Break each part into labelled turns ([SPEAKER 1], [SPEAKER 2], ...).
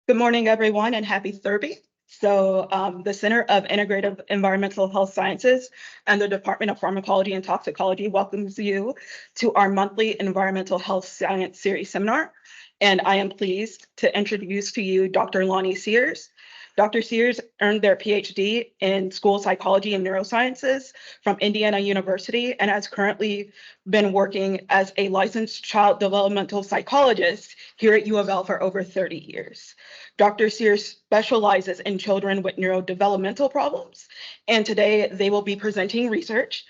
[SPEAKER 1] Good morning, everyone, and happy Thurby. The Center of Integrative Environmental Health Sciences and the Department of Pharmacology and Toxicology welcomes you to our monthly Environmental Health Science Series seminar. And I am pleased to introduce to you Dr. Lonnie Sears. Dr. Sears earned their Ph.D. in school psychology and neurosciences from Indiana University and has currently been working as a licensed child developmental psychologist here at U of L for over 30 years. Dr. Sears specializes in children with neurodevelopmental problems, and today they will be presenting research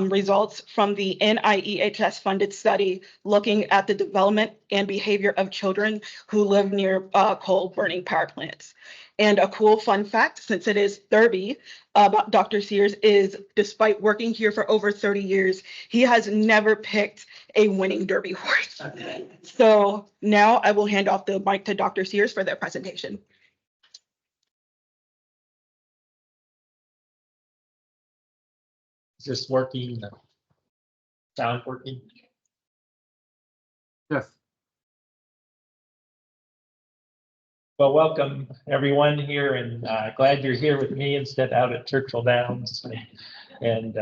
[SPEAKER 1] results from the NIEHS funded study looking at the development and behavior of children who live near coal burning power plants. And a cool fun fact, since it is Thurby, about Dr. Sears is, despite working here for over 30 years, he has never picked a winning Derby horse. So now I will hand off the mic to Dr. Sears for their presentation.
[SPEAKER 2] Is this working? Sound working?
[SPEAKER 3] Yes.
[SPEAKER 2] Well, welcome everyone here, and glad you're here with me instead out at Churchill Downs. And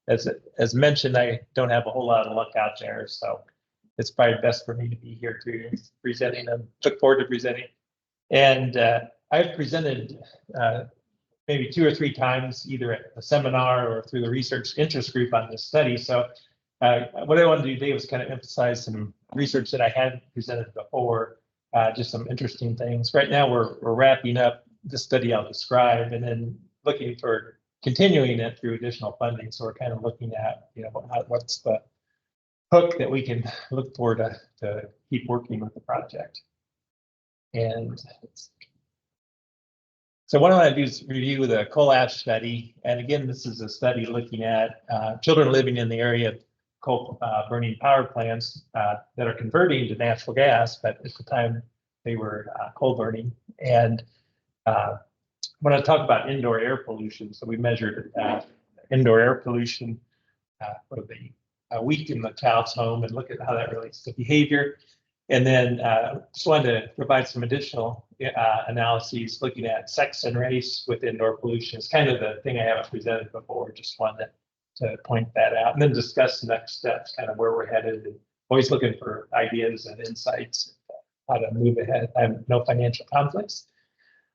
[SPEAKER 2] as mentioned, I don't have a whole lot of luck out there, so it's probably best for me to be here too, presenting. I look forward to presenting. And I've presented maybe 2 or 3 times, either at a seminar or through the research interest group on this study. So what I want to do today was kind of emphasize some research that I hadn't presented before, just some interesting things. Right now we're wrapping up the study I'll describe and then looking for continuing it through additional funding. So we're kind of looking at, what's the hook that we can look for to keep working with the project. And so what I want to do is review the coal ash study. And again, this is a study looking at children living in the area of coal burning power plants that are converting to natural gas, but at the time they were coal burning. And when I talk about indoor air pollution, so we measured indoor air pollution for the week in the child's home and look at how that relates to behavior. And then just wanted to provide some additional analyses looking at sex and race with indoor pollution. It's kind of the thing I haven't presented before, just wanted to point that out, and then discuss the next steps, kind of where we're headed, and always looking for ideas and insights, how to move ahead. I have no financial conflicts.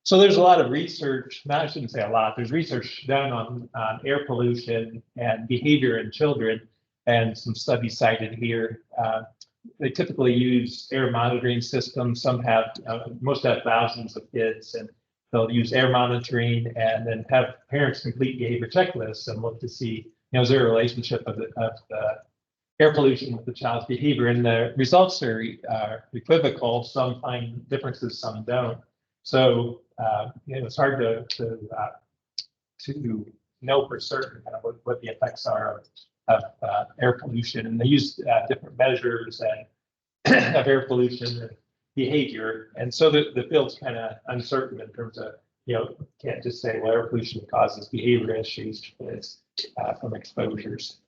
[SPEAKER 2] So there's a lot of research, I shouldn't say a lot, there's research done on air pollution and behavior in children, and some studies cited here. They typically use air monitoring systems. Some have, most have thousands of kids, and they'll use air monitoring and then have parents complete behavior checklists and look to see, is there a relationship of the air pollution with the child's behavior? And the results are equivocal. Some find differences, some don't. So it's hard to know for certain kind of what the effects are of air pollution, and they use different measures of air pollution and behavior. And so the field's kind of uncertain in terms of, can't just say, well, air pollution causes behavior issues from exposures.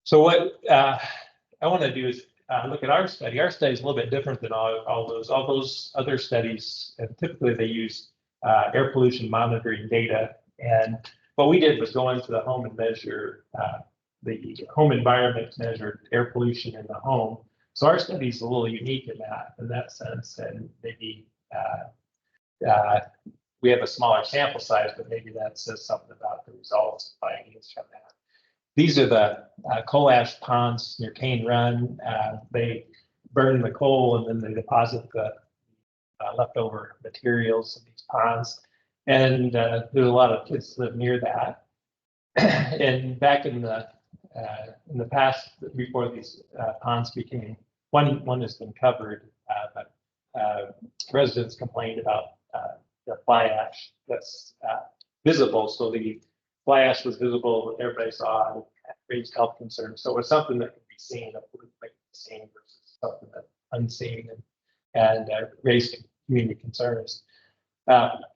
[SPEAKER 2] So what I want to do is look at our study. Our study is a little bit different than all those other studies, and typically they use air pollution monitoring data. And what we did was go into the home and measure the home environment, measured air pollution in the home. So our study is a little unique in that sense, and maybe we have a smaller sample size, but maybe that says something about the results findings from that. These are the coal ash ponds near Cane Run. They burn the coal and then they deposit the leftover materials in these ponds. And there's a lot of kids live near that. And back in the past, before these ponds became, one has been covered, but residents complained about the fly ash that's visible. So the fly ash was visible, everybody saw, and raised health concerns. So it was something that could be seen, versus something that's unseen, and raised community concerns.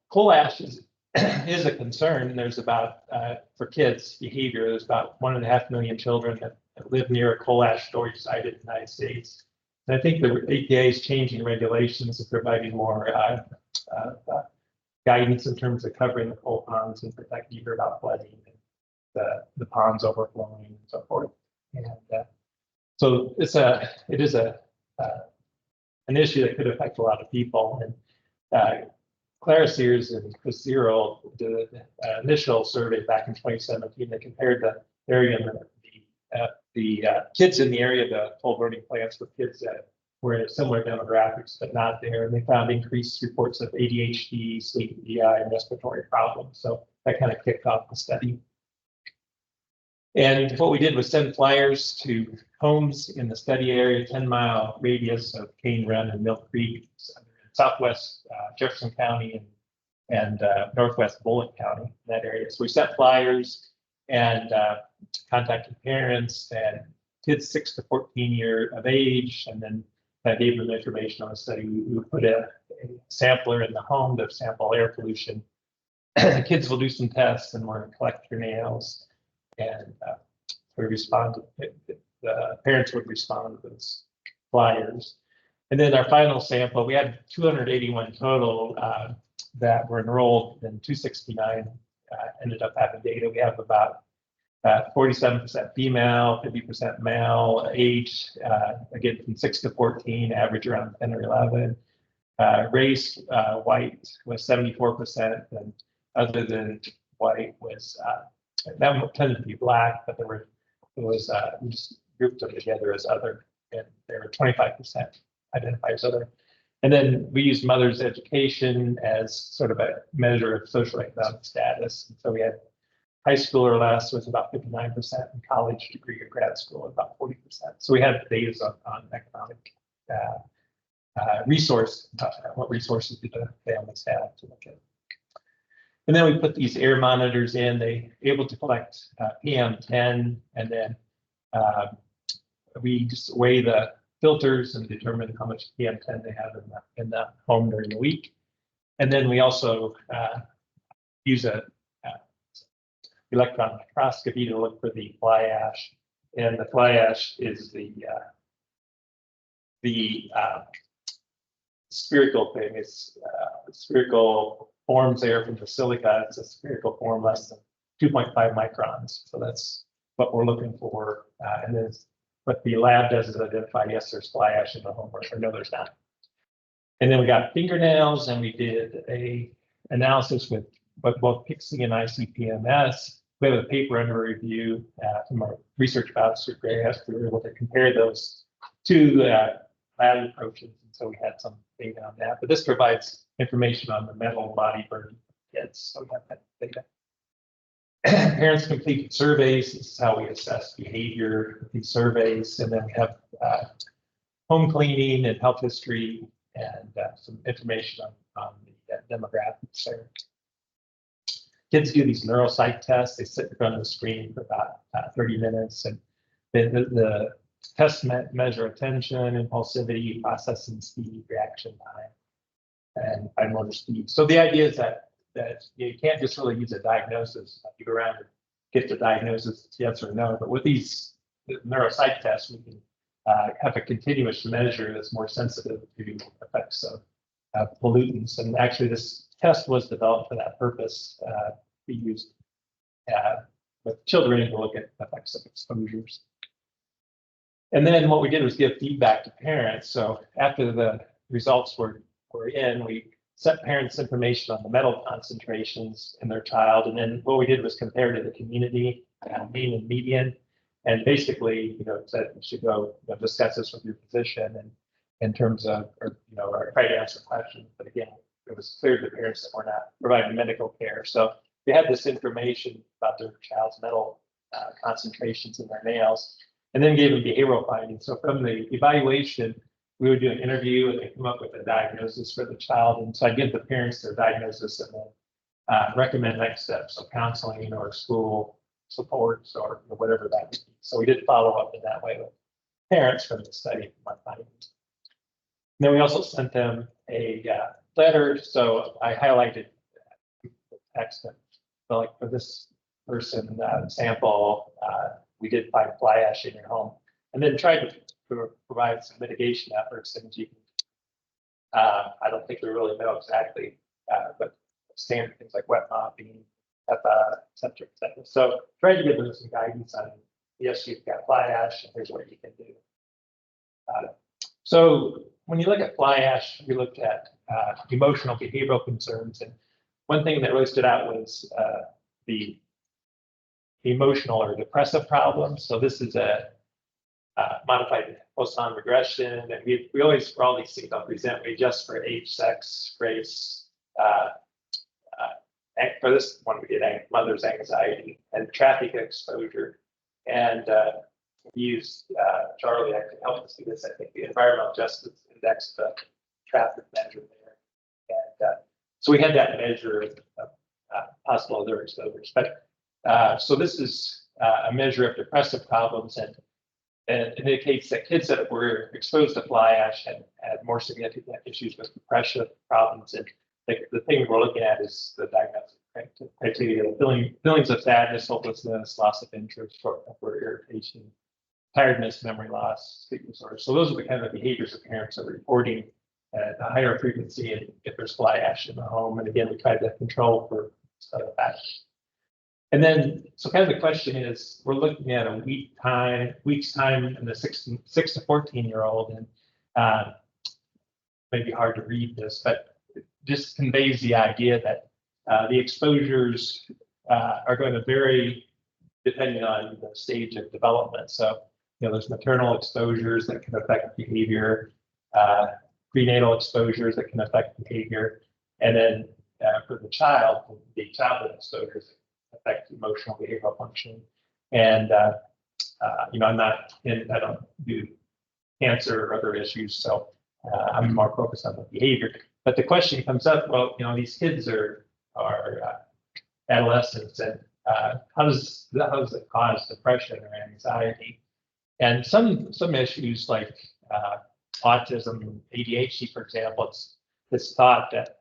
[SPEAKER 2] Coal ash is a concern. There's about, for kids' behavior, there's about 1.5 million children that live near a coal ash storage site in the United States. And I think the EPA is changing regulations and providing more guidance in terms of covering the coal ponds and protecting you about flooding and the ponds overflowing and so forth. And so it is an issue that could affect a lot of people. And Lonnie Sears and Chris Zero did an initial survey back in 2017 that compared the area and the kids in the area, the coal burning plants with kids that were in similar demographics but not there. And they found increased reports of ADHD, sleep, DI, and respiratory problems. So that kind of kicked off the study. And what we did was send flyers to homes in the study area, 10-mile radius of Cane Run and Mill Creek, southwest Jefferson County and northwest Bullitt County, that area. So we sent flyers and contacted parents and kids 6 to 14 years of age, and then gave them information on the study. We put a sampler in the home to sample air pollution. The kids will do some tests and we're going to collect your nails. And we responded, the parents would respond to those flyers. And then our final sample, we had 281 total that were enrolled, and 269 ended up having data. We have about 47% female, 50% male, age, again, from 6 to 14, average around 10 or 11. Race, white was 74%, and other than white was, that tended to be black, but we just grouped them together as other, and there were 25% identified as other. And then we used mother's education as sort of a measure of social economic status. And so we had high school or less was about 59%, and college degree or grad school about 40%. So we had data on economic resource, what resources do the families have to look at. And then we put these air monitors in, they able to collect PM10, and then we just weigh the filters and determine how much PM10 they have in the home during the week. And then we also use a electron microscopy to look for the fly ash, and the fly ash is the spherical thing. It's spherical forms there from the silica. It's a spherical form less than 2.5 microns. So that's what we're looking for. And then what the lab does is identify, yes, there's fly ash in the home, or no, there's not. And then we got fingernails, and we did a analysis with both PIXI and ICP-MS. We have a paper under review from our research officer, Gray. We were able to compare those two lab approaches, and so we had some data on that. But this provides information on the metal body burden kids, so we have that data. Parents completed surveys. This is how we assess behavior with these surveys, and then we have home cleaning and health history and some information on the demographics there. Kids do these neuropsych tests. They sit in front of the screen for about 30 minutes, and the tests measure attention, impulsivity, processing speed, reaction time, and fine motor speed. So the idea is that you can't just really use a diagnosis. You go around and get the diagnosis, yes or no. But with these neuropsych tests, we can have a continuous measure that's more sensitive to effects of pollutants. And actually, this test was developed for that purpose. Be used with children to look at effects of exposures. And then what we did was give feedback to parents. So after the results were in, we sent parents information on the metal concentrations in their child. And then what we did was compare to the community, mean and median. And basically, said you should go discuss this with your physician and in terms of, or try to answer questions. But again, it was clear to the parents that we're not providing medical care. So they had this information about their child's metal concentrations in their nails, and then gave them behavioral findings. So from the evaluation, we would do an interview and they come up with a diagnosis for the child. And so I give the parents their diagnosis and then recommend next steps, so counseling or school supports or whatever that would be. So we did follow up in that way with parents from the study. Then we also sent them a letter. So I highlighted the text that, so like for this person sample, we did find fly ash in your home, and then tried to to provide some mitigation efforts, and you can, I don't think we really know exactly, but standard things like wet mopping, HEPA, et cetera, et cetera. So trying to give them some guidance on, yes, you've got fly ash, and here's what you can do. So when you look at fly ash, we looked at emotional behavioral concerns, and one thing that really stood out was the emotional or depressive problems. So this is a modified post-on regression, and we always, for all these things, I'll present, we adjust for age, sex, race. For this one, we did mother's anxiety and traffic exposure, and we used Charlie actually helped us do this. I think the environmental justice index, the traffic measure there, and so we had that measure of possible other exposures. But so this is a measure of depressive problems, and it indicates that kids that were exposed to fly ash had more significant issues with depression problems. And the thing we're looking at is the diagnostic criteria: feelings of sadness, hopelessness, loss of interest, short temper, irritation, tiredness, memory loss, sleep disorder. So those are the kind of behaviors that parents are reporting at a higher frequency if there's fly ash in the home. And again, we tried to control for that. And then, so kind of the question is, we're looking at a week's time in the 6 to 14-year-old, and maybe hard to read this, but it just conveys the idea that the exposures are going to vary depending on the stage of development. So, there's maternal exposures that can affect behavior, prenatal exposures that can affect behavior, and then for the child, the childhood exposures affect emotional behavioral function. And I'm not I don't do cancer or other issues, so I'm more focused on the behavior. But the question comes up, well, these kids are adolescents, and how does it cause depression or anxiety? And some issues like autism, ADHD, for example, it's thought that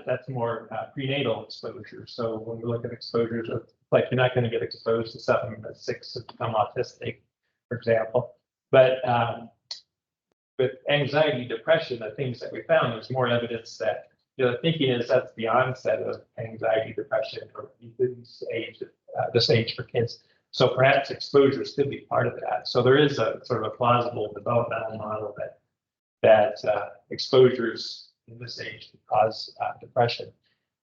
[SPEAKER 2] that's more prenatal exposure. So when we look at exposures, like you're not going to get exposed to something at 6 to become autistic, for example. But with anxiety, depression, the things that we found, there's more evidence that the thinking is that's the onset of anxiety, depression, or this age for kids. So perhaps exposures could be part of that. So there is a sort of a plausible developmental model that exposures in this age can cause depression.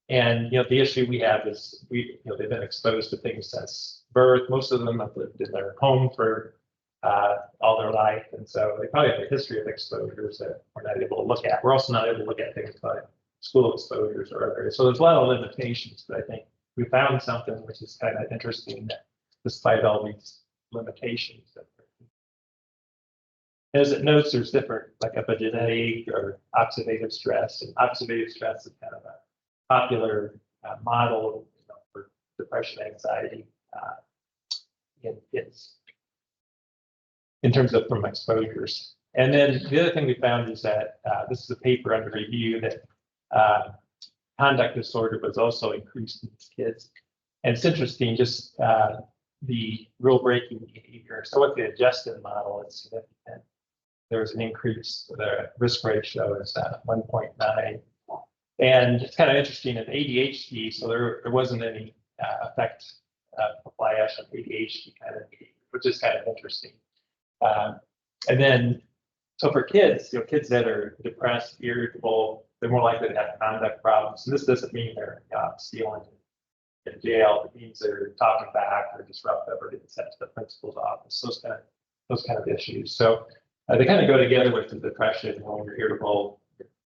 [SPEAKER 2] And the issue we have is they've been exposed to things since birth. Most of them have lived in their home for all their life, and so they probably have a history of exposures that we're not able to look at. We're also not able to look at things like school exposures or other. So there's a lot of limitations, but I think we found something which is kind of interesting that despite all these limitations, as it notes, there's different, like epigenetic or oxidative stress, and oxidative stress is kind of a popular model for depression, anxiety in kids in terms of from exposures. And then the other thing we found is that this is a paper under review that conduct disorder was also increased in these kids. And it's interesting, just the rule breaking behavior. So with the adjusted model, it's significant. There's an increase, the risk ratio is 1.9. And it's kind of interesting in ADHD, so there wasn't any effect of fly ash on ADHD kind of behavior, which is kind of interesting. And then, so for kids, kids that are depressed, irritable, they're more likely to have conduct problems. And this doesn't mean they're stealing in jail. It means they're talking back or disruptive or getting sent to the principal's office. Those kind of issues. So they kind of go together with the depression. When you're irritable,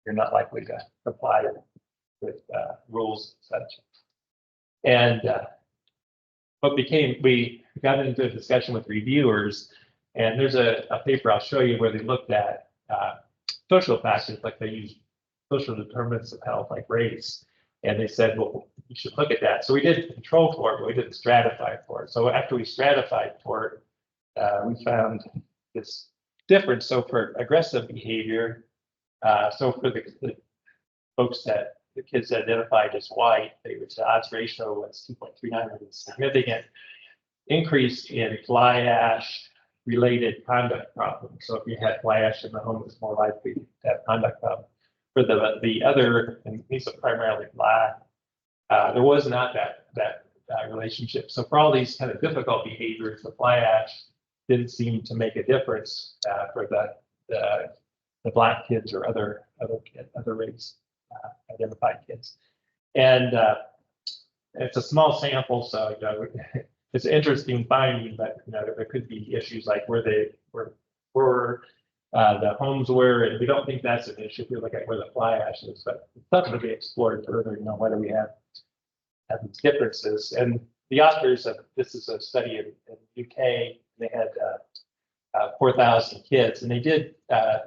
[SPEAKER 2] you're not likely to comply with rules and such. And we got into a discussion with reviewers, and there's a paper I'll show you where they looked at social factors, like they use social determinants of health, like race. And they said, well, you should look at that. So we did control for it, but we didn't stratify for it. So after we stratified for it, we found this difference. So for aggressive behavior, so for the folks that the kids identified as white, the odds ratio was 2.39, which is significant. increase in fly ash related conduct problems. So if you had fly ash in the home, it's more likely to have conduct problems. For the other, and these are primarily Black, there was not that relationship. So for all these kind of difficult behaviors, the fly ash didn't seem to make a difference for the Black kids or other race identified kids. And it's a small sample, so it's an interesting finding, but there could be issues like where the homes were, and we don't think that's an issue if we look at where the fly ash is, but it's something to be explored further, whether we have these differences. And the authors of this is a study in UK. They had 4,000 kids, and they did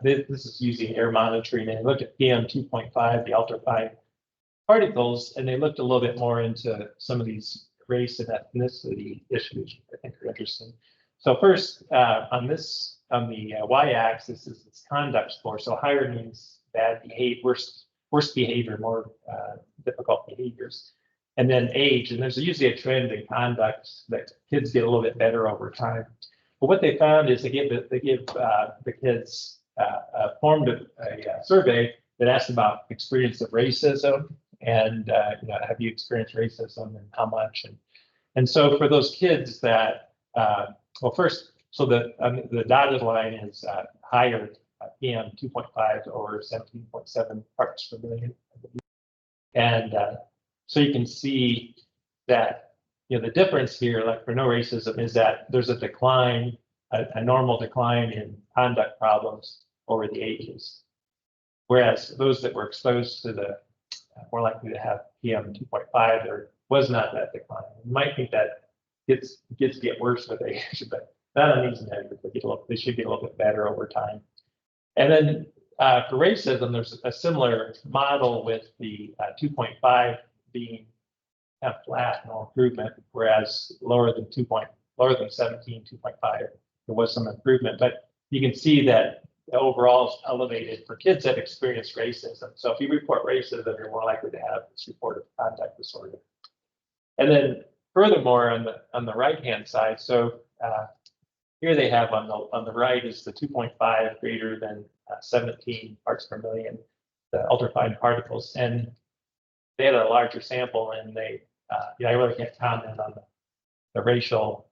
[SPEAKER 2] this is using air monitoring, and they looked at PM 2.5, the ultrafine particles, and they looked a little bit more into some of these race and ethnicity issues, which I think are interesting. So first, on the y-axis is this conduct score. So higher means bad behavior, worse behavior, more difficult behaviors. And then age, and there's usually a trend in conduct that kids get a little bit better over time. But what they found is they give the kids formed a survey that asked about experience of racism and have you experienced racism and how much, and so for those kids that well, first, so the dotted line is higher, PM 2.5 or 17.7 parts per million, and so you can see that the difference here, like for no racism, is that there's a decline, a normal decline in conduct problems over the ages, whereas those that were exposed to the more likely to have PM 2.5, there was not that decline. You might think that kids get worse with age, but not on these measures. They should get a little bit better over time. And then for racism, there's a similar model with the 2.5 being kind of flat, no improvement, whereas lower than 17, 2.5, there was some improvement. But you can see that the overall is elevated for kids that experience racism. So if you report racism, you're more likely to have this reported conduct disorder. And then furthermore, on the right-hand side, so here they have on the right is the 2.5 greater than 17 parts per million, the ultrafine particles, and they had a larger sample, and they I really can't comment on the racial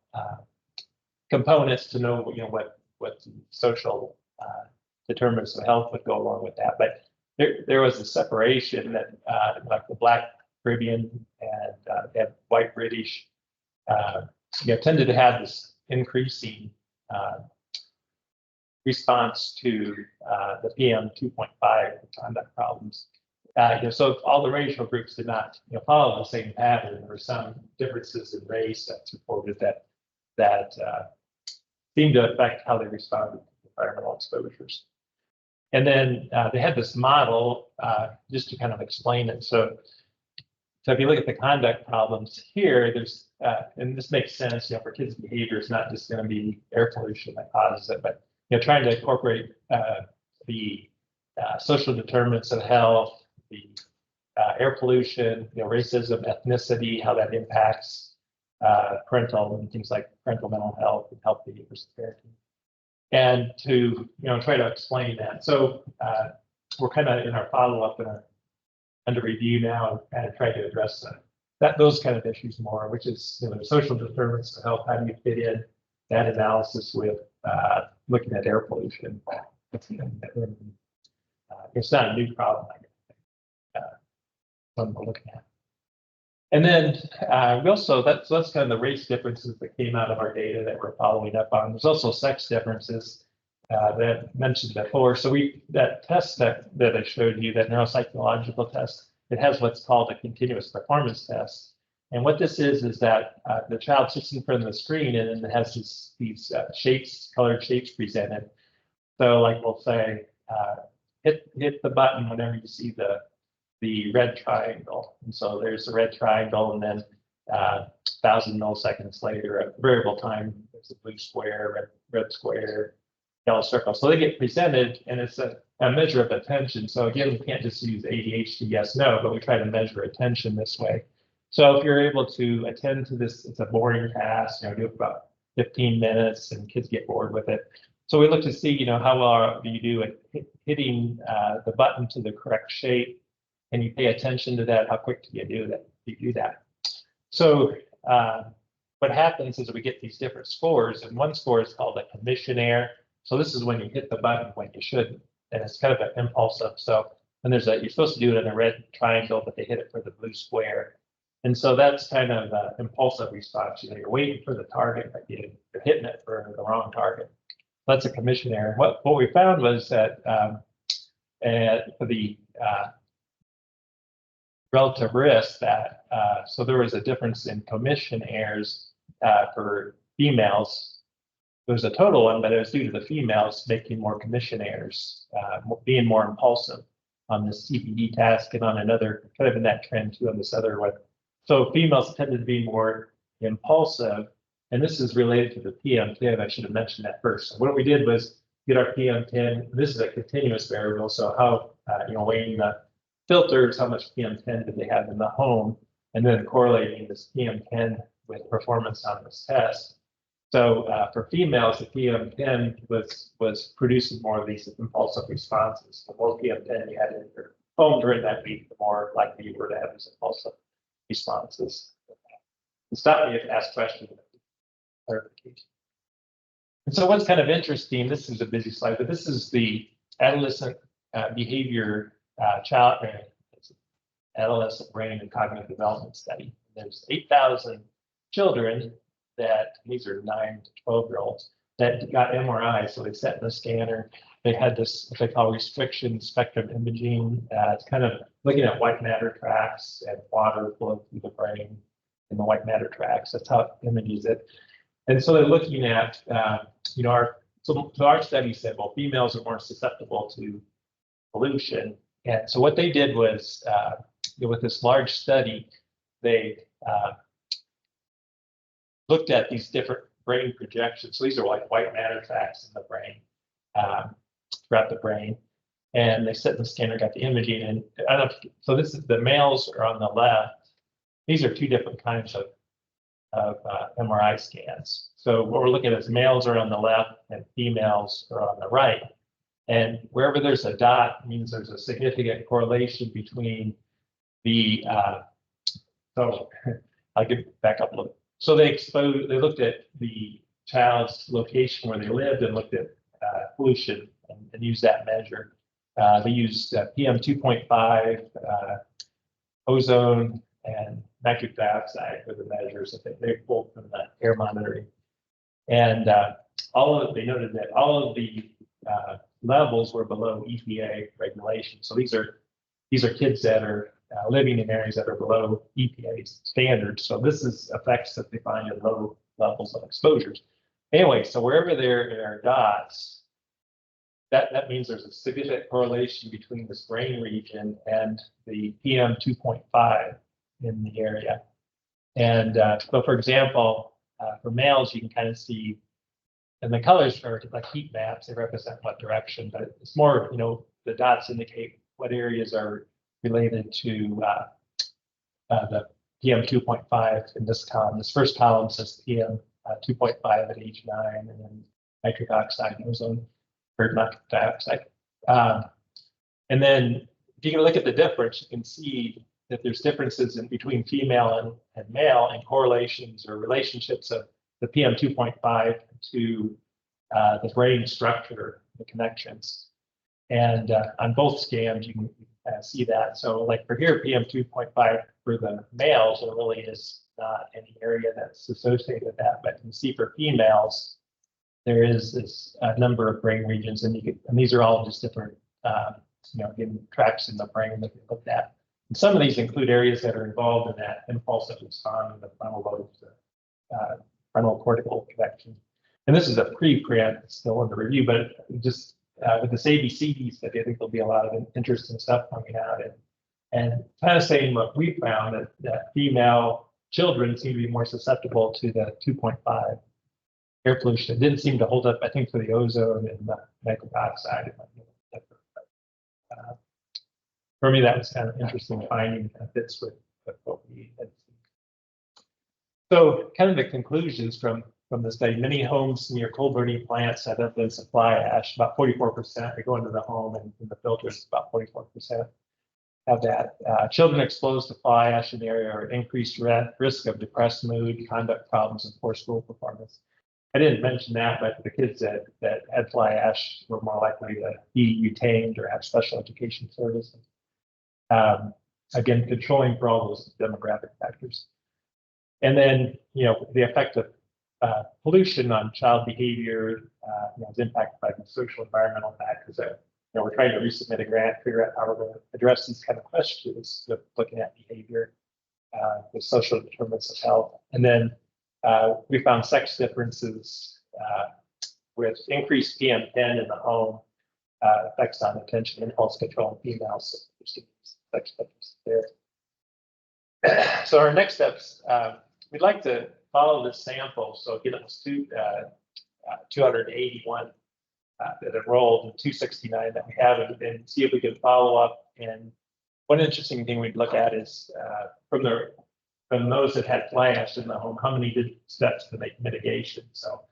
[SPEAKER 2] components to know what the social determinants of health would go along with that. But there was a separation that like the Black Caribbean and the white British tended to have this increasing response to the PM 2.5 conduct problems. So all the racial groups did not follow the same pattern. There were some differences in race that's reported that seemed to affect how they responded to environmental exposures. And then they had this model just to kind of explain it. So if you look at the conduct problems here, there's and this makes sense. For kids' behavior, it's not just going to be air pollution that causes it, but trying to incorporate the social determinants of health, the air pollution, racism, ethnicity, how that impacts parental and things like parental mental health and health behaviors, parenting, and to try to explain that. So we're kind of in our follow-up and under review now, and kind of try to address those kind of issues more, which is social determinants of health. How do you fit in that analysis with looking at air pollution? It's not a new problem. One we're looking at. And then we also, that's kind of the race differences that came out of our data that we're following up on. There's also sex differences that I mentioned before. So that test that I showed you, that neuropsychological test, it has what's called a continuous performance test. And what this is that the child sits in front of the screen and then it has these shapes, colored shapes presented. So like we'll say, hit the button whenever you see the red triangle. And so there's a red triangle, and then 1,000 milliseconds later, at variable time, there's a blue square, red square, yellow circle. So they get presented, and it's a measure of attention. So again, we can't just use ADHD yes, no, but we try to measure attention this way. So if you're able to attend to this, it's a boring task, do it for about 15 minutes and kids get bored with it. So we look to see, how well do you do at hitting the button to the correct shape, and you pay attention to that, how quick do you do that? So what happens is we get these different scores, and one score is called a commission error. So this is when you hit the button when you shouldn't, and it's kind of an impulsive. So when you're supposed to do it in a red triangle, but they hit it for the blue square. And so that's kind of an impulsive response. You're waiting for the target, but you're hitting it for the wrong target. That's a commission error. What we found was that for the relative risk, so there was a difference in commission errors for females. There's a total one, but it was due to the females making more commission errors, being more impulsive on this CPD task and on another, kind of in that trend too, on this other one. So females tended to be more impulsive, and this is related to the PM10. I should have mentioned that first. So what we did was get our PM10. This is a continuous variable, so how, weighing the filters, how much PM10 did they have in the home, and then correlating this PM10 with performance on this test. So for females, the PM10 was producing more of these impulsive responses. The more PM10 you had in your home during that week, the more likely you were to have these impulsive responses. And stop me if you ask questions. Clarification. And so what's kind of interesting, this is a busy slide, but this is the adolescent behavior adolescent brain and cognitive development study. There's 8,000 children these are 9 to 12-year-olds that got MRI. So they sat in the scanner. They had this, what they call restriction spectrum imaging. It's kind of looking at white matter tracks and water flowing through the brain in the white matter tracks. That's how it images it. And so they're looking at, our study said, well, females are more susceptible to pollution. And so what they did was, with this large study, they looked at these different brain projections. So these are like white matter tracks in the brain, throughout the brain. And they set in the scanner, got the imaging. And I don't know, so this is the males are on the left. These are two different kinds of MRI scans. So what we're looking at is males are on the left and females are on the right. And wherever there's a dot means there's a significant correlation between the, so I'll get back up a little. So they looked at the child's location where they lived and looked at pollution and used that measure. They used PM 2.5, ozone, and nitric dioxide for the measures that they pulled from the air monitoring. And they noted that all of the levels were below EPA regulation. So these are kids that are living in areas that are below EPA standards. So this is effects that they find in low levels of exposures. Anyway, so wherever there are dots, that means there's a significant correlation between this brain region and the PM 2.5 in the area. And so, for example, for males, you can kind of see, and the colors are like heat maps. They represent what direction, but it's more, the dots indicate what areas are related to the PM 2.5 in this column. This first column says PM 2.5 at age 9, and then nitric oxide, ozone, or nitric dioxide. And then if you can look at the difference, you can see that there's differences in between female and male and correlations or relationships of the PM 2.5 to the brain structure, the connections. And on both scans, you can see that. So like for here, PM 2.5 for the males, there really is not any area that's associated with that. But you can see for females, there is this number of brain regions, and these are all just different, getting tracks in the brain that we looked at. And some of these include areas that are involved in that impulsive response in the frontal lobes, frontal cortical connection. And this is a preprint, it's still under review, but just with this ABCD study, I think there'll be a lot of interesting stuff coming out. And kind of saying what we found, that female children seem to be more susceptible to the 2.5 air pollution. It didn't seem to hold up, I think, for the ozone and the nitric oxide. For me, that was kind of interesting finding, kind of fits with what we had seen So kind of the conclusions from the study, many homes near coal burning plants have evidence of fly ash. About 44% they go into the home, and in the filters, about 44% have that. Children exposed to fly ash in the area are increased risk of depressed mood, conduct problems, and poor school performance. I didn't mention that, but the kids that had fly ash were more likely to be retained or have special education services. Again, controlling for all those demographic factors. And then, the effect of pollution on child behavior is impacted by the social environmental factors that we're trying to resubmit a grant, figure out how we're going to address these kind of questions, looking at behavior, the social determinants of health. And then we found sex differences with increased PM10 in the home, effects on attention, impulse control in females. So sex differences there. So our next steps, we'd like to follow this sample. So again, it was 281 that enrolled and 269 that we have, and see if we can follow up. And one interesting thing we'd look at is from those that had fly ash in the home, how many did steps to make mitigation. So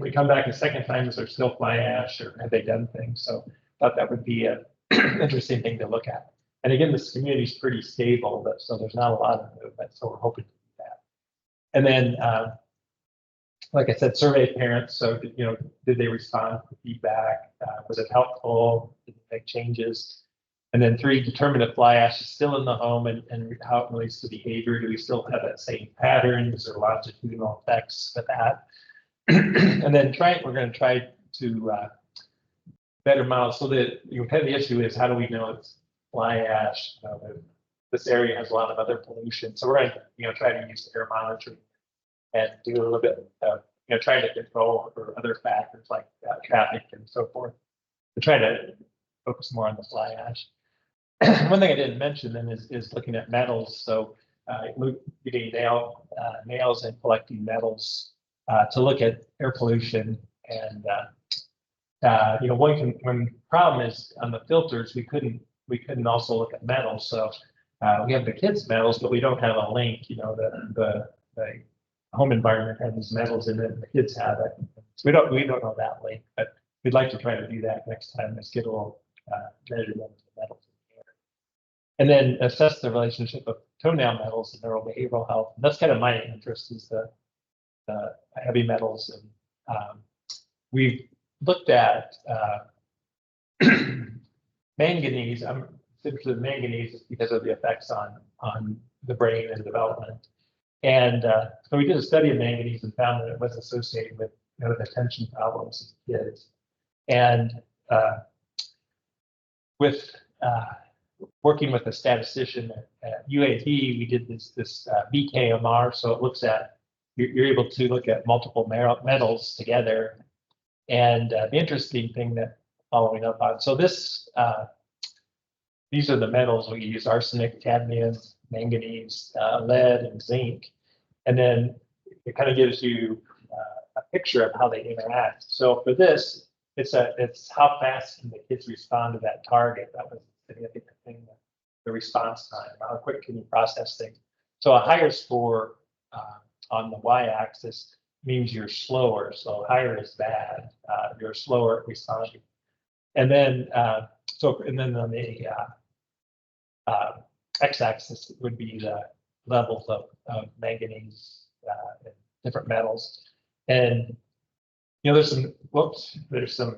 [SPEAKER 2] we come back a second time, is there still fly ash, or have they done things? So thought that would be an interesting thing to look at. And again, this community is pretty stable, so there's not a lot of movement. So we're hoping to do that. And then, like I said, survey parents. So, did they respond to feedback? Was it helpful? Did they make changes? And then 3, determine if fly ash is still in the home and how it relates to behavior. Do we still have that same pattern? Is there longitudinal effects of that? And then we're going to try to better model. So that kind of the issue is, how do we know it's fly ash? This area has a lot of other pollution. So we're going to try to use air monitoring and do a little bit of trying to control for other factors like traffic and so forth, to try to focus more on the fly ash. One thing I didn't mention then is looking at metals. So getting nails and collecting metals to look at air pollution. And one problem is on the filters, we couldn't also look at metals. So we have the kids' metals, but we don't have a link. The home environment has these metals in it, and the kids have it. So we don't know that link, but we'd like to try to do that next time. Let's get a little measurement of the metals in the air. And then assess the relationship of toenail metals and neurobehavioral health. And that's kind of my interest, is the heavy metals. And we've looked at manganese. I'm interested in manganese because of the effects on the brain and development. And so we did a study of manganese and found that it was associated with attention problems in kids. And with working with a statistician at UAB, we did this BKMR. So it looks at, you're able to look at multiple metals together. And the interesting thing that following up on, so these are the metals we use: arsenic, cadmium, manganese, lead, and zinc. And then it kind of gives you a picture of how they interact. So for this, it's how fast can the kids respond to that target. That was a significant thing, the response time. How quick can you process things? So a higher score on the y-axis means you're slower. So higher is bad. You're slower at responding. And then on the x-axis would be the levels of manganese and different metals. And there's some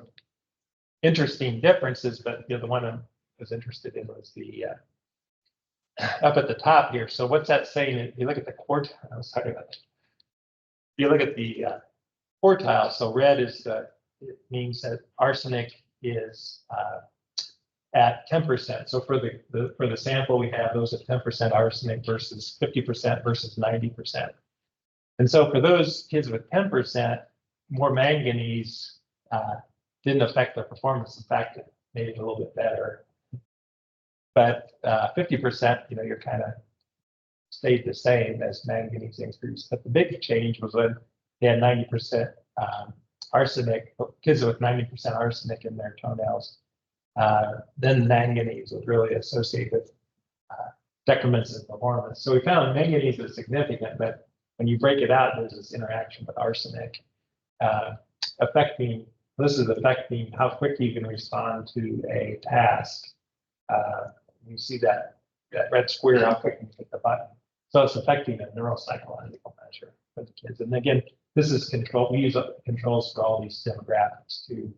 [SPEAKER 2] interesting differences, but the one I was interested in was the up at the top here. So what's that saying? If you look at the quartile, sorry about that. If you look at the quartile, so red is it means that arsenic is at 10%. So for the sample we have, those at 10% arsenic versus 50% versus 90%. And so for those kids with 10%, more manganese didn't affect their performance. In fact, it made it a little bit better. But 50%, you're kind of stayed the same as manganese increased. But the big change was when they had 90% arsenic, kids with 90% arsenic in their toenails. Then manganese was really associated with decrements in performance. So we found manganese is significant, but when you break it out, there's this interaction with arsenic affecting how quickly you can respond to a task. You see that red square, how quick you hit the button. So it's affecting a neuropsychological measure for the kids. And again, this is control. We use controls for all these demographics too.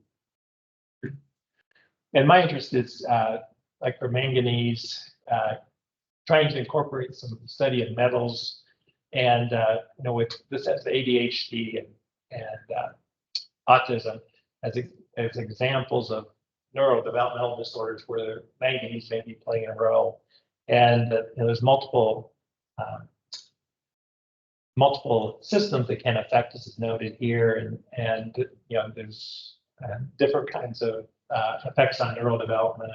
[SPEAKER 2] And my interest is like for manganese, trying to incorporate some study of metals, and with this as ADHD and autism as examples of neurodevelopmental disorders where manganese may be playing a role, and there's multiple systems that can affect, as is noted here, and there's different kinds of effects on neural development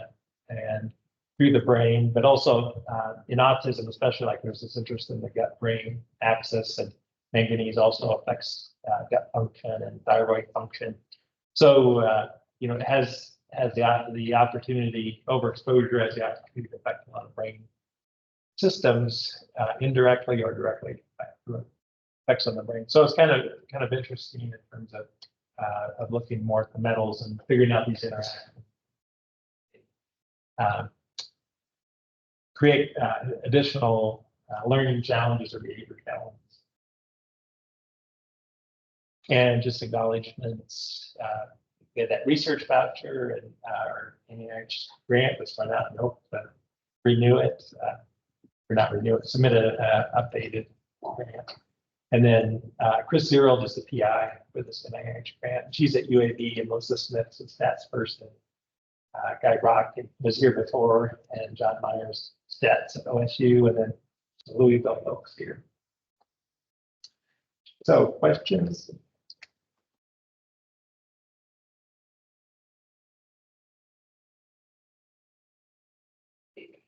[SPEAKER 2] and through the brain, but also in autism, especially, like there's this interest in the gut-brain axis, and manganese also affects gut function and thyroid function. So it has the opportunity, overexposure has the opportunity to affect a lot of brain systems indirectly or directly effects on the brain. So it's kind of interesting in terms of looking more at the metals and figuring out these interactions. Create additional learning challenges or behavior challenges. And just acknowledgements, we had that research voucher and our NIH grant was run out and hope to renew it, or not renew it, submit an updated grant. And then Chris Zierl is the PI for this NIH grant. She's at UAB, and Melissa Smith's a stats person. Guy Rock was here before, and John Myers stats at OSU, and then Louisville folks here. So questions?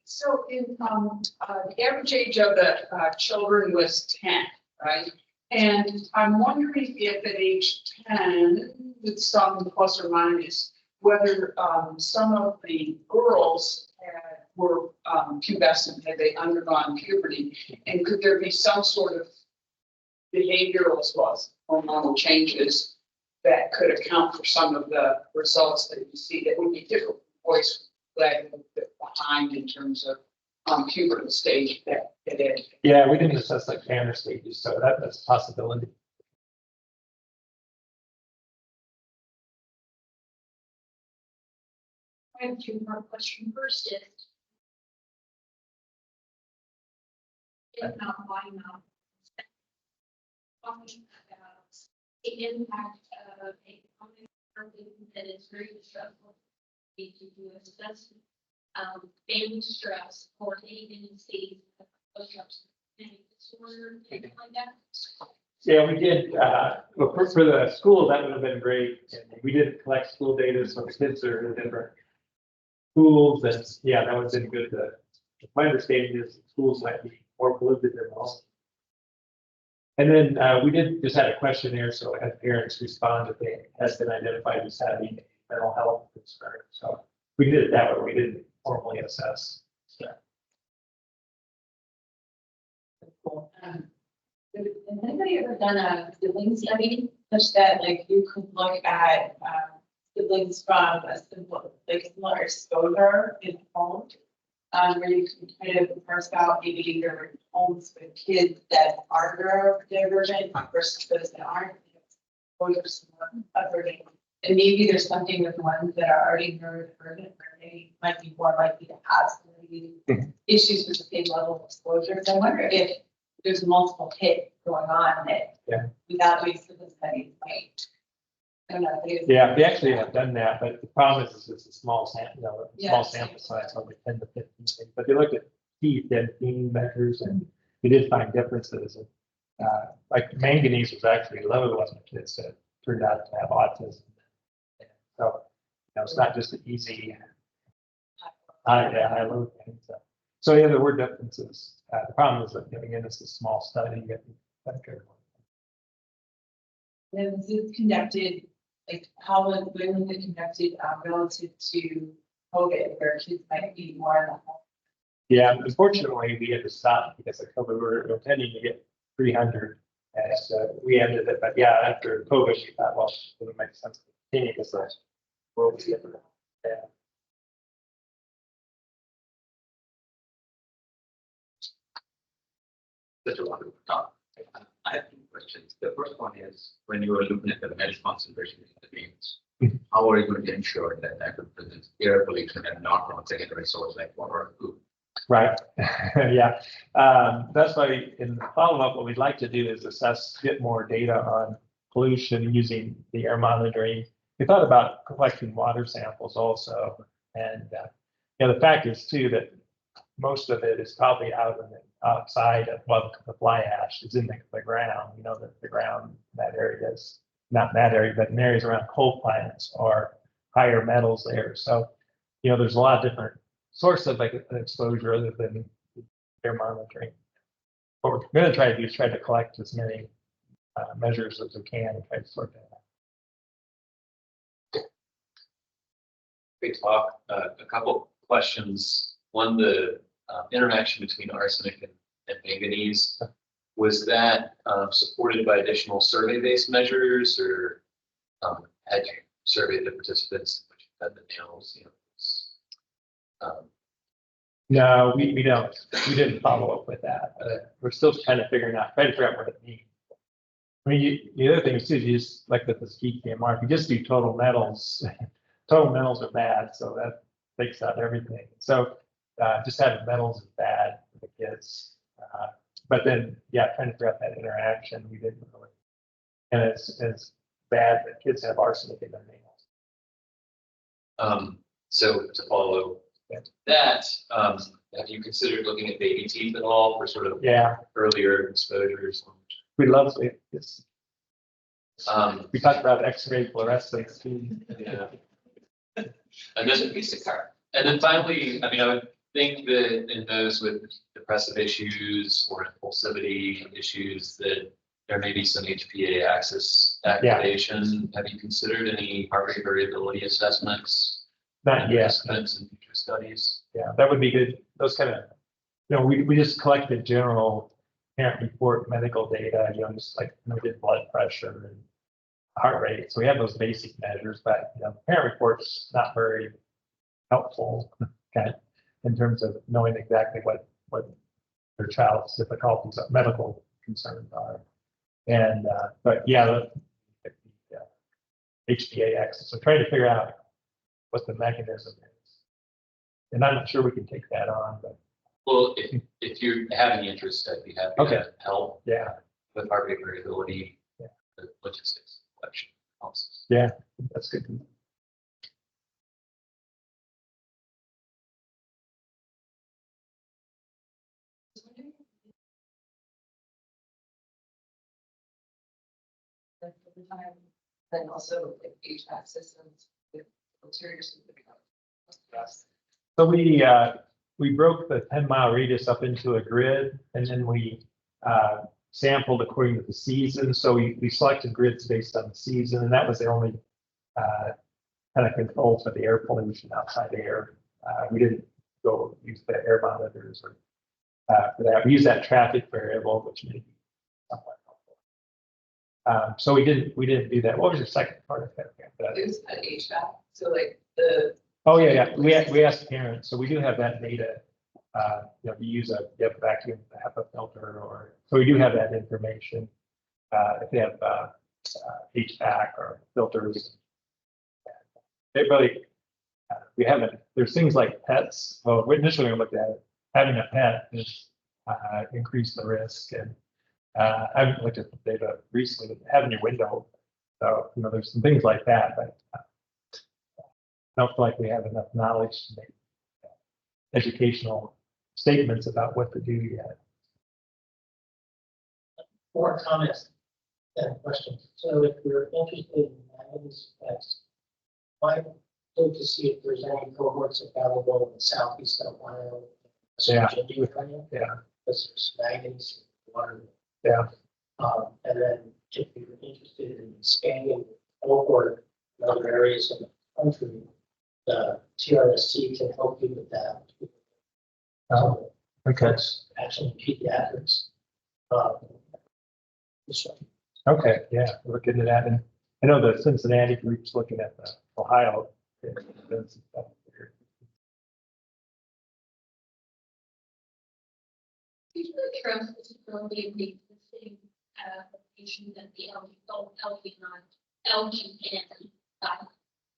[SPEAKER 3] So in the average age of the children was 10, right? And I'm wondering if at age 10, with some plus or minus, whether some of the girls were pubescent, had they undergone puberty, and could there be some sort of behavioral as well as hormonal changes that could account for some of the results that you see that would be different boys lag a bit behind in terms of pubertal stage that it is.
[SPEAKER 2] Yeah, we didn't assess like Tanner stages, so that's a possibility.
[SPEAKER 4] I have two more questions. First is, if not, why not? Talking about the impact of a common that is very distressful to do assessment, family stress, or agencies, push-ups, disorder, anything like that.
[SPEAKER 2] Yeah, we did. Well, for the school, that would have been great. And we did collect school data, so the kids are in different schools, and yeah, that would have been good. My understanding is schools might be more polluted than most. And then we did just had a questionnaire, so I had parents respond if they has been identified as having mental health concern. So we did it that way. We didn't formally assess. So.
[SPEAKER 5] Has anybody ever done a sibling study such that like you could look at siblings from a similar exposure in home, where you can kind of parse out maybe your homes with kids that are neurodivergent versus those that aren't, exposure to some upbringing. And maybe there's something with ones that are already neurodivergent where they might be more likely to have some of these issues with the same level of exposure. So I wonder if there's multiple hits going on that without doing sibling studies might. I don't know.
[SPEAKER 2] Yeah, we actually have done that, but the problem is it's a small sample, small sample size, only 10 to 15 things. But they looked at key theme measures, and we did find differences. Like manganese was actually low on the kids that turned out to have autism. So it's not just an easy high low thing. So yeah, there were differences. The problem is that again, it's a small study. You have to be quite careful.
[SPEAKER 5] And was it conducted, like when was it conducted relative to COVID, where kids might be more in the home?
[SPEAKER 2] Yeah, unfortunately, we had to stop because of COVID. We were intending to get 300 And we ended it, but yeah, after COVID, we thought, well, it would make sense to continue because the world was different. Yeah.
[SPEAKER 6] Such a wonderful talk. I have two questions. The first one is, when you are looking at the metal concentration in the veins, how are you going to ensure that that represents air pollution and not from a secondary source like water or food?
[SPEAKER 2] Right. Yeah. That's why in the follow-up, what we'd like to do is assess, get more data on pollution using the air monitoring. We thought about collecting water samples also. And the fact is too that most of it is probably outside of, well, the fly ash is in the ground. You know, the ground in that area is not in that area, but in areas around coal plants or higher metals there. So, there's a lot of different source of like an exposure other than air monitoring. What we're going to try to do is try to collect as many measures as we can and try to sort that out.
[SPEAKER 7] Great talk. A couple questions. One, the interaction between arsenic and manganese, was that supported by additional survey-based measures, or had you surveyed the participants, which had the nails?
[SPEAKER 2] No, we don't. We didn't follow up with that. We're still kind of trying to figure out what it means. I mean, the other thing is too, you just like with this PMR, if you just do total metals, total metals are bad, so that takes out everything. So just having metals is bad for the kids. But then, yeah, trying to figure out that interaction, we didn't really. And it's bad that kids have arsenic in their nails.
[SPEAKER 7] So to follow that, have you considered looking at baby teeth at all for sort of earlier exposures?
[SPEAKER 2] We love it. Yes. We talked about X-ray fluorescence too.
[SPEAKER 7] Yeah. And there's a piece of car. And then finally, I mean, I would think that in those with depressive issues or impulsivity issues, that there may be some HPA axis activation. Have you considered any heart rate variability assessments?
[SPEAKER 2] Not yet.
[SPEAKER 7] In future studies?
[SPEAKER 2] Yeah, that would be good. Those kind of, we just collected general parent report medical data, just like we did blood pressure and heart rate. So we have those basic measures, but parent report's not very helpful in terms of knowing exactly what their child's difficulties, medical concerns are. And but yeah, the HPA axis. So trying to figure out what the mechanism is. And I'm not sure we can take that on, but.
[SPEAKER 7] Well, if you have any interest, I'd be happy to help.
[SPEAKER 2] Yeah.
[SPEAKER 7] With heart rate variability, the logistics collection analysis.
[SPEAKER 2] Yeah, that's good.
[SPEAKER 5] Then also like HVAC systems with filters.
[SPEAKER 2] So we broke the 10-mile radius up into a grid, and then we sampled according to the season. So we selected grids based on the season, and that was the only kind of control for the air pollution outside air. We didn't go use the air monitors or for that. We used that traffic variable, which may be somewhat helpful. So we didn't do that. What was your second part of that?
[SPEAKER 5] It was an HVAC, so like the.
[SPEAKER 2] Oh yeah. We asked parents, so we do have that data. We use a vacuum HEPA filter, or so we do have that information. If they have HVAC or filters, they really we haven't. There's things like pets. Well, we initially looked at it. Having a pet is increase the risk, and I haven't looked at the data recently. But having your window, so there's some things like that, but I don't feel like we have enough knowledge to make educational statements about what to do yet.
[SPEAKER 8] More comments than questions. So if you're interested in manganese effects, might look to see if there's any cohorts available in the southeast Ohio.
[SPEAKER 2] Yeah.
[SPEAKER 8] Because there's manganese water.
[SPEAKER 2] Yeah.
[SPEAKER 8] And then if you're interested in expanding the cohort in other areas of the country, the TRSC can help you with that.
[SPEAKER 2] Okay.
[SPEAKER 8] That's actually pediatrics. this one.
[SPEAKER 2] Okay, yeah, we're looking at that. And I know the Cincinnati group's looking at the Ohio.
[SPEAKER 4] Could you address the stability of the existing location that the LGN side?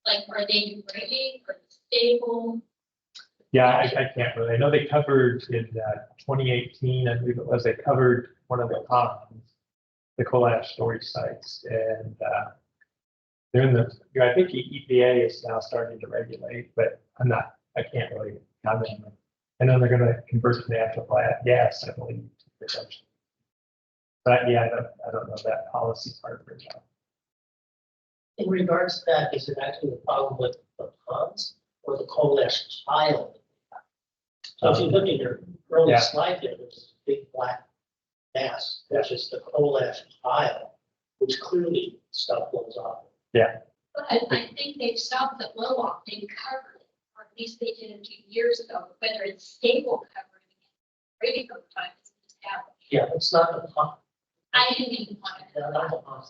[SPEAKER 4] Like, are they degrading or stable?
[SPEAKER 2] Yeah, I can't really. I know they covered in 2018, I believe it was, they covered one of the ponds, the coal ash storage sites. And they're in the, I think the EPA is now starting to regulate, but I can't really comment on it. I know they're going to convert to natural gas, I believe. But yeah, I don't know that policy part of it.
[SPEAKER 8] In regards to that, is it actually a problem with the ponds or the coal ash pile? So if you look at your early
[SPEAKER 2] Yeah.
[SPEAKER 8] slide there, there's a big black mass, which is the coal ash pile, which clearly stuff blows off.
[SPEAKER 4] But I think they've stopped the blow off, they covered it, or at least they did a few years ago, whether it's stable covering. Rating over time is established.
[SPEAKER 8] Yeah, it's not the pond.
[SPEAKER 4] I didn't even want to.
[SPEAKER 8] Yeah, not the pond.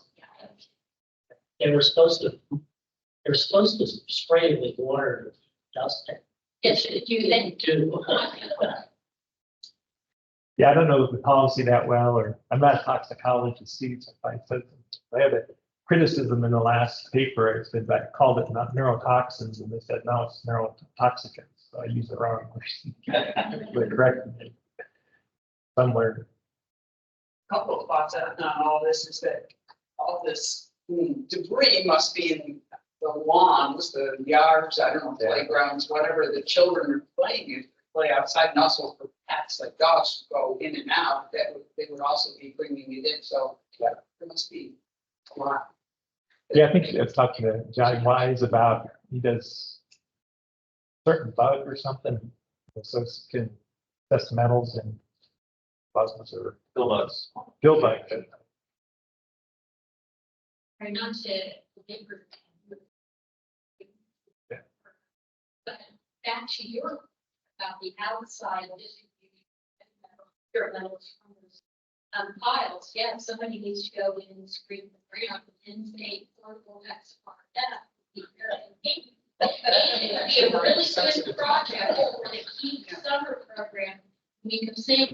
[SPEAKER 8] They were supposed to spray with water, dust it.
[SPEAKER 4] Yes, you think.
[SPEAKER 8] Do.
[SPEAKER 2] Yeah, I don't know the policy that well, or I'm not a toxicologist, so I said, I had a criticism in the last paper. I said, I called it not neurotoxins, and they said, no, it's neurotoxicants. So I used the wrong word. They corrected me somewhere.
[SPEAKER 3] Couple of thoughts on all this is that all this debris must be in the lawns, the yards, I don't know, playgrounds, whatever the children are playing in, play outside, and also for pets like dogs who go in and out, they would also be bringing it in, so there must be a lot.
[SPEAKER 2] Yeah, I think I've talked to Johnny Wise about, he does certain bug or something, so it can test metals and bugs or
[SPEAKER 7] Bill bugs.
[SPEAKER 2] gill bug.
[SPEAKER 4] Or not to labor.
[SPEAKER 2] Yeah.
[SPEAKER 4] But back to your about the outside distribution of metals from those piles. Yeah, somebody needs to go in and screen the ground and say, "Well, that's part of that." It'd be a really good project for the key summer program. We can save